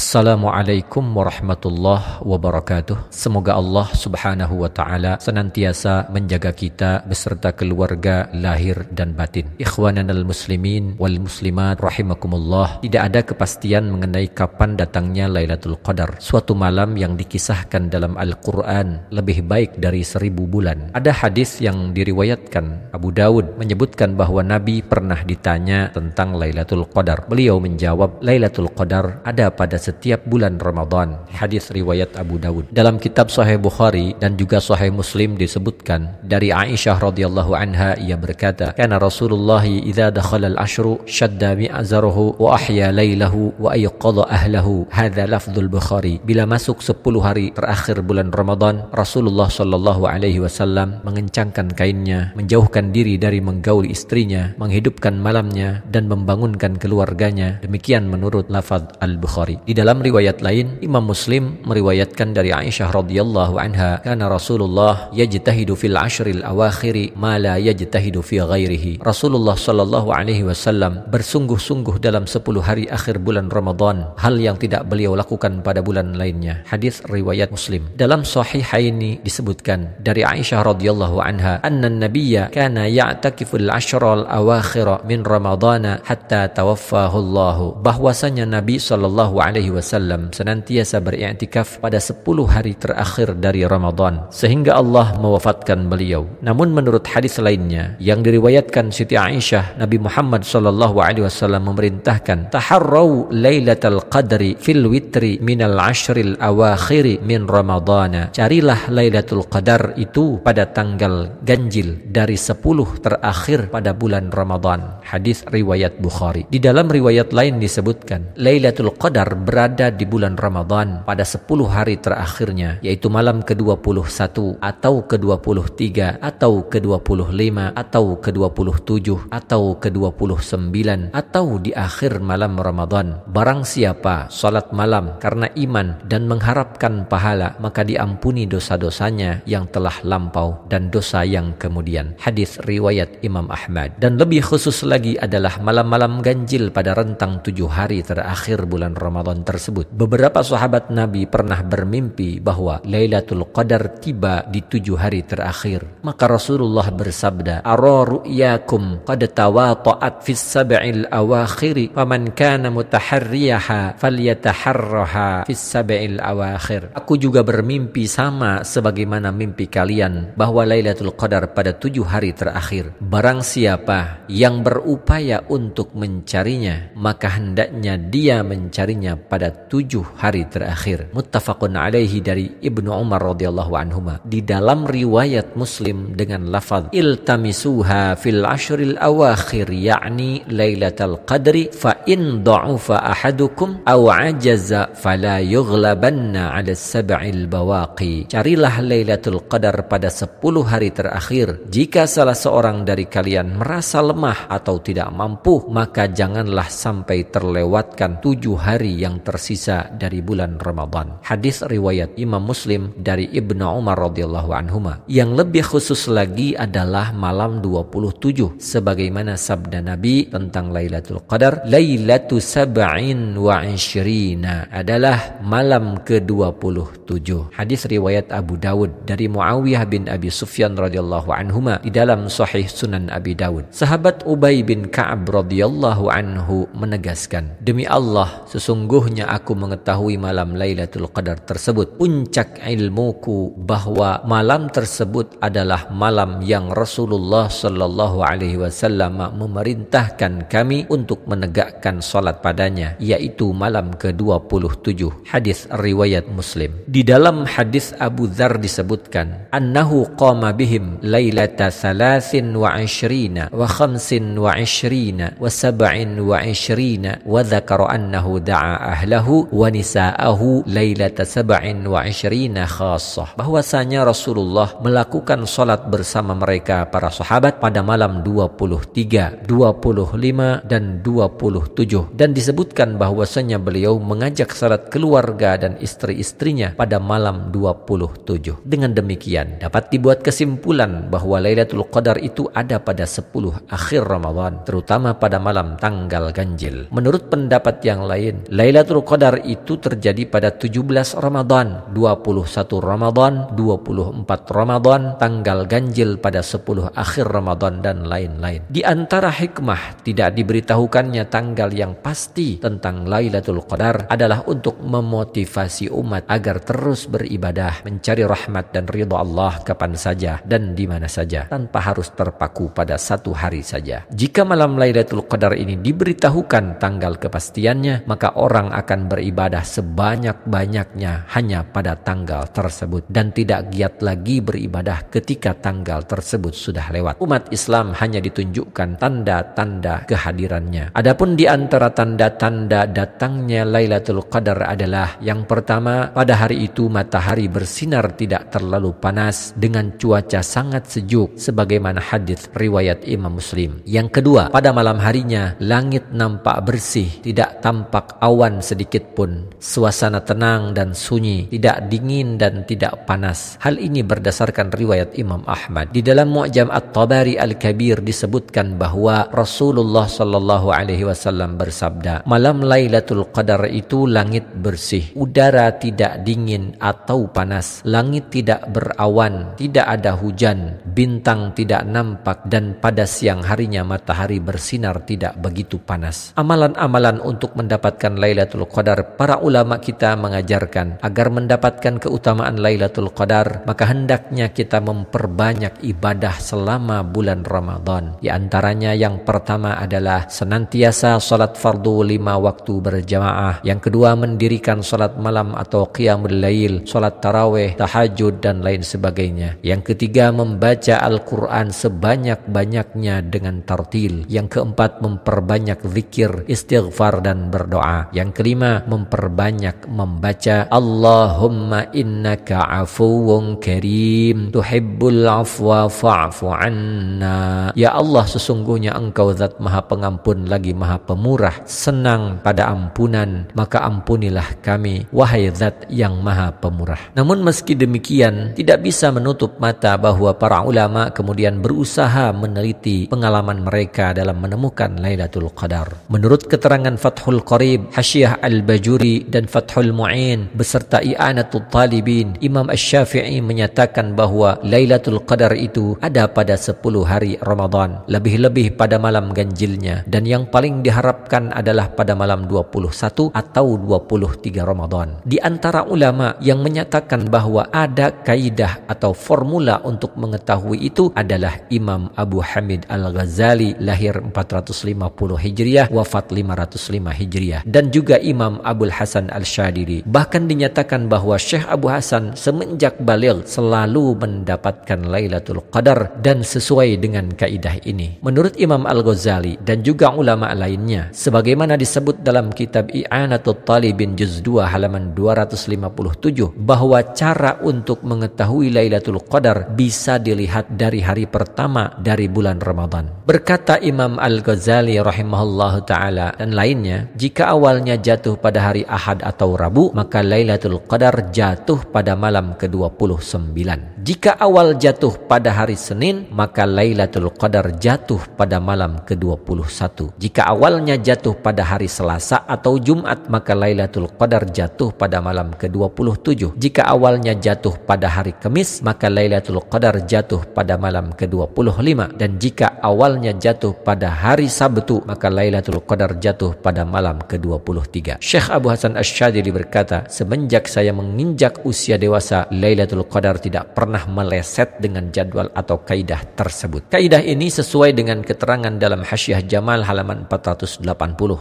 Assalamualaikum warahmatullahi wabarakatuh. Semoga Allah subhanahu wa ta'ala senantiasa menjaga kita beserta keluarga lahir dan batin. Ikhwananal muslimin wal muslimat rahimakumullah. Tidak ada kepastian mengenai kapan datangnya Lailatul Qadar, suatu malam yang dikisahkan dalam Al-Quran lebih baik dari 1000 bulan. Ada hadis yang diriwayatkan Abu Dawud menyebutkan bahwa Nabi pernah ditanya tentang Lailatul Qadar. Beliau menjawab, Lailatul Qadar ada pada setiap bulan Ramadan. Hadis riwayat Abu Dawud. Dalam kitab Sahih Bukhari dan juga Sahih Muslim disebutkan dari Aisyah radhiyallahu anha, ia berkata, "Kana Rasulullah idza dakhala al-ashru shadda mi'zarahu wa ahya lailahu wa ayqadha ahlahu." Hadza lafdzul Bukhari. Bila masuk 10 hari terakhir bulan Ramadan, Rasulullah sallallahu alaihi wasallam mengencangkan kainnya, menjauhkan diri dari menggauli istrinya, menghidupkan malamnya dan membangunkan keluarganya. Demikian menurut lafadz Al-Bukhari. Di dalam riwayat lain, Imam Muslim meriwayatkan dari Aisyah radhiyallahu anha, "Kana Rasulullah yajtahidu fil ashril awakhiri ma la yajtahidu fi ghairihi." Rasulullah sallallahu alaihi wasallam bersungguh-sungguh dalam 10 hari akhir bulan Ramadan, hal yang tidak beliau lakukan pada bulan lainnya. Hadis riwayat Muslim. Dalam Sahihaini disebutkan dari Aisyah radhiyallahu anha, "Anna an-nabiyya kana ya'takifu al-ashral awakhir min Ramadana hatta tawaffahu Allah." Bahwasanya Nabi sallallahu alaihi wasallam senantiasa beriktikaf pada 10 hari terakhir dari Ramadan sehingga Allah mewafatkan beliau. Namun menurut hadis lainnya yang diriwayatkan Siti Aisyah, Nabi Muhammad sallallahu alaihi wasallam memerintahkan, "Taharrau lailatal qadri fil witri minal ashril awakhiri min Ramadana." Carilah Lailatul Qadar itu pada tanggal ganjil dari 10 terakhir pada bulan Ramadan. Hadis riwayat Bukhari. Di dalam riwayat lain disebutkan, Lailatul Qadar berada di bulan Ramadan pada 10 hari terakhirnya, yaitu malam ke-21 atau ke-23 atau ke-25 atau ke-27 atau ke-29 atau di akhir malam Ramadan. Barang siapa salat malam karena iman dan mengharapkan pahala, maka diampuni dosa-dosanya yang telah lampau dan dosa yang kemudian. Hadis riwayat Imam Ahmad. Dan lebih khusus lagi adalah malam-malam ganjil pada rentang 7 hari terakhir bulan Ramadan tersebut. Beberapa sahabat Nabi pernah bermimpi bahwa Lailatul Qadar tiba di 7 hari terakhir. Maka Rasulullah bersabda, "Ara ru'yakum qad tawata'at fis sab'il awakhir, faman kana mutaharriyaha falyataharraha fis sab'il awakhir." Aku juga bermimpi sama sebagaimana mimpi kalian bahwa Lailatul Qadar pada 7 hari terakhir. Barang siapa yang berupaya untuk mencarinya, maka hendaknya dia mencarinya pada 7 hari terakhir. Muttafaqun alaihi dari Ibnu Umar radhiyallahu anhuma. Di dalam riwayat Muslim dengan lafaz, "Iltamisuha fil ashril awakhir," yakni Lailatul Qadri, "fa in dha'ufa ahadukum aw ajaza fala yughlabanna 'ala sab'il bawaqi." Carilah Lailatul Qadar pada 10 hari terakhir. Jika salah seorang dari kalian merasa lemah atau tidak mampu, maka janganlah sampai terlewatkan 7 hari yang tersisa dari bulan Ramadan. Hadis riwayat Imam Muslim dari Ibnu Umar radhiyallahu anhuma. Yang lebih khusus lagi adalah malam 27, sebagaimana sabda Nabi tentang Lailatul Qadar, "Lailatu sab'in wa ishrina," adalah malam ke-27. Hadis riwayat Abu Dawud dari Muawiyah bin Abi Sufyan radhiyallahu anhuma di dalam Sahih Sunan Abi Dawud. Sahabat Ubay bin Ka'ab radhiyallahu anhu menegaskan, "Demi Allah, sesungguhnya aku mengetahui malam Lailatul Qadar tersebut. Puncak ilmuku bahwa malam tersebut adalah malam yang Rasulullah sallallahu alaihi wasallam memerintahkan kami untuk menegakkan salat padanya, yaitu malam ke-27." Hadis riwayat Muslim. Di dalam hadis Abu Dzar disebutkan, "Annahu qama bihim lailata 23 wa 25 wa 27 wa dzakara annahu da'a ahlahu wa nisa'ahu lailata 27 khassah." Bahwasanya Rasulullah melakukan salat bersama mereka para sahabat pada malam 23, 25 dan 27, dan disebutkan bahwasanya beliau mengajak salat keluarga dan istri-istrinya pada malam 27. Dengan demikian dapat dibuat kesimpulan bahwa Lailatul Qadar itu ada pada 10 akhir Ramadan, terutama pada malam tanggal ganjil. Menurut pendapat yang lain, Lailatul Lailatul Qadar itu terjadi pada 17 Ramadan, 21 Ramadan, 24 Ramadan, tanggal ganjil pada 10 akhir Ramadan dan lain-lain. Di antara hikmah tidak diberitahukannya tanggal yang pasti tentang Lailatul Qadar adalah untuk memotivasi umat agar terus beribadah, mencari rahmat dan ridha Allah kapan saja dan di mana saja, tanpa harus terpaku pada satu hari saja. Jika malam Lailatul Qadar ini diberitahukan tanggal kepastiannya, maka orang akan beribadah sebanyak-banyaknya hanya pada tanggal tersebut dan tidak giat lagi beribadah ketika tanggal tersebut sudah lewat. Umat Islam hanya ditunjukkan tanda-tanda kehadirannya. Adapun di antara tanda-tanda datangnya Lailatul Qadar adalah yang pertama, pada hari itu matahari bersinar tidak terlalu panas dengan cuaca sangat sejuk sebagaimana hadis riwayat Imam Muslim. Yang kedua, pada malam harinya langit nampak bersih, tidak tampak awan sedikit pun. Suasana tenang dan sunyi, tidak dingin dan tidak panas. Hal ini berdasarkan riwayat Imam Ahmad. Di dalam Mu'jam At-Tabari Al-Kabir disebutkan bahwa Rasulullah sallallahu alaihi wasallam bersabda, malam Lailatul Qadar itu langit bersih, udara tidak dingin atau panas, langit tidak berawan, tidak ada hujan, bintang tidak nampak, dan pada siang harinya matahari bersinar tidak begitu panas. Amalan-amalan untuk mendapatkan Lailatul Qadar, para ulama kita mengajarkan agar mendapatkan keutamaan Lailatul Qadar, maka hendaknya kita memperbanyak ibadah selama bulan Ramadan. Di antaranya yang pertama adalah senantiasa salat fardu 5 waktu berjamaah. Yang kedua, mendirikan salat malam atau qiyamul lail, salat tarawih, tahajud dan lain sebagainya. Yang ketiga, membaca Al-Quran sebanyak-banyaknya dengan tartil. Yang keempat, memperbanyak zikir, istighfar dan berdoa. Yang kelima, memperbanyak membaca Allahumma innaka afuwun karim tuhibbul afwa fa'fu anna. Ya Allah, sesungguhnya Engkau zat maha pengampun lagi maha pemurah, senang pada ampunan, maka ampunilah kami, wahai zat yang maha pemurah. Namun meski demikian, tidak bisa menutup mata bahwa para ulama kemudian berusaha meneliti pengalaman mereka dalam menemukan Lailatul Qadar. Menurut keterangan Fathul Qarib, Hasyiah Al-Bajuri dan Fathul Mu'in beserta I'anatul Talibin, Imam Asy-Syafi'i menyatakan bahwa Lailatul Qadar itu ada pada 10 hari Ramadan, lebih-lebih pada malam ganjilnya, dan yang paling diharapkan adalah pada malam 21 atau 23 Ramadan. Di antara ulama yang menyatakan bahwa ada kaidah atau formula untuk mengetahui itu adalah Imam Abu Hamid Al-Ghazali, lahir 450 Hijriah, wafat 505 Hijriah, dan juga Imam Abul Hasan Al-Syadili. Bahkan dinyatakan bahwa Syekh Abu Hasan semenjak baligh selalu mendapatkan Lailatul Qadar dan sesuai dengan kaidah ini. Menurut Imam Al-Ghazali dan juga ulama lainnya, sebagaimana disebut dalam kitab I'anatul Talibin juz 2 halaman 257, bahwa cara untuk mengetahui Lailatul Qadar bisa dilihat dari hari pertama dari bulan Ramadan. Berkata Imam Al-Ghazali rahimahullahu ta'ala dan lainnya, jika awalnya jatuh pada hari Ahad atau Rabu, maka Lailatul Qadar jatuh pada malam ke-29. Jika awal jatuh pada hari Senin, maka Lailatul Qadar jatuh pada malam ke-21. Jika awalnya jatuh pada hari Selasa atau Jumat, maka Lailatul Qadar jatuh pada malam ke-27. Jika awalnya jatuh pada hari Kamis, maka Lailatul Qadar jatuh pada malam ke-25. Dan jika awalnya jatuh pada hari Sabtu, maka Lailatul Qadar jatuh pada malam ke-23. Syekh Abu Hasan Asy-Syadili berkata, semenjak saya menginjak usia dewasa, Lailatul Qadar tidak pernah meleset dengan jadwal atau kaidah tersebut. Kaidah ini sesuai dengan keterangan dalam Hasyiah Jamal halaman 480.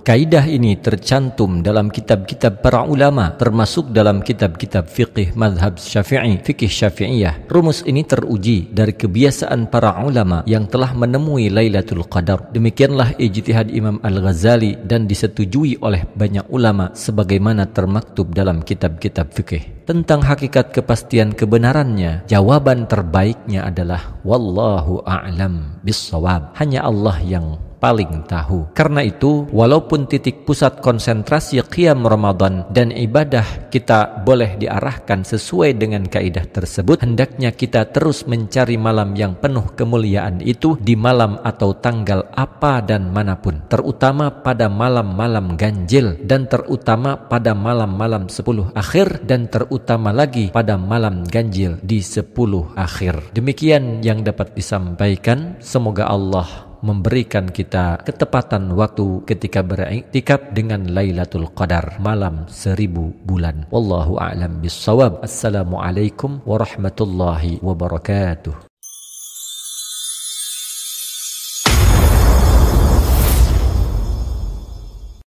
Kaidah ini tercantum dalam kitab-kitab para ulama, termasuk dalam kitab-kitab fiqih mazhab Syafi'i, fikih Syafi'iyah. Rumus ini teruji dari kebiasaan para ulama yang telah menemui Lailatul Qadar. Demikianlah ijtihad Imam Al-Ghazali dan disetujui oleh banyak ulama sebagaimana termaktub dalam kitab-kitab fikih. Tentang hakikat kepastian kebenarannya, jawaban terbaiknya adalah wallahu a'lam bissawab. Hanya Allah yang paling tahu. Karena itu, walaupun titik pusat konsentrasi qiyam Ramadan dan ibadah kita boleh diarahkan sesuai dengan kaidah tersebut, hendaknya kita terus mencari malam yang penuh kemuliaan itu di malam atau tanggal apa dan manapun, terutama pada malam-malam ganjil, dan terutama pada malam-malam 10 akhir, dan terutama lagi pada malam ganjil di 10 akhir. Demikian yang dapat disampaikan. Semoga Allah memberikan kita ketepatan waktu ketika beriktikaf dengan Lailatul Qadar, malam 1000 bulan. Wallahu a'lam bissawab. Assalamualaikum warahmatullahi wabarakatuh.